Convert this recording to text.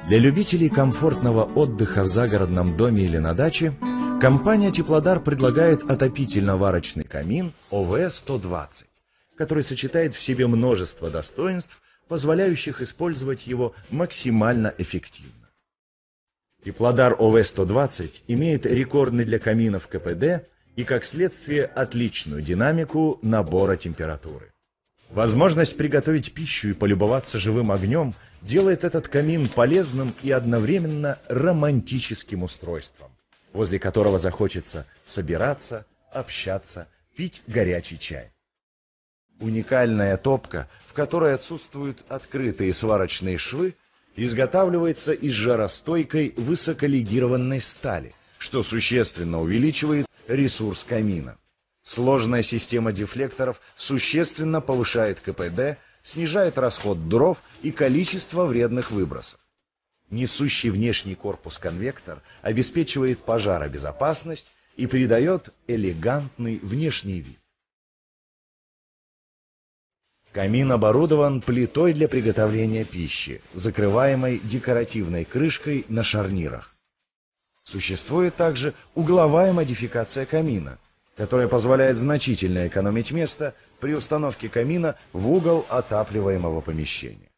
Для любителей комфортного отдыха в загородном доме или на даче компания «Теплодар» предлагает отопительно-варочный камин ОВ-120, который сочетает в себе множество достоинств, позволяющих использовать его максимально эффективно. Теплодар ОВ-120 имеет рекордный для каминов КПД и, как следствие, отличную динамику набора температуры. Возможность приготовить пищу и полюбоваться живым огнем делает этот камин полезным и одновременно романтическим устройством, возле которого захочется собираться, общаться, пить горячий чай. Уникальная топка, в которой отсутствуют открытые сварочные швы, изготавливается из жаростойкой высоколегированной стали, что существенно увеличивает ресурс камина. Сложная система дефлекторов существенно повышает КПД, снижает расход дров и количество вредных выбросов. Несущий внешний корпус-конвектор обеспечивает пожаробезопасность и придает элегантный внешний вид. Камин оборудован плитой для приготовления пищи, закрываемой декоративной крышкой на шарнирах. Существует также угловая модификация камина, которая позволяет значительно экономить место при установке камина в угол отапливаемого помещения.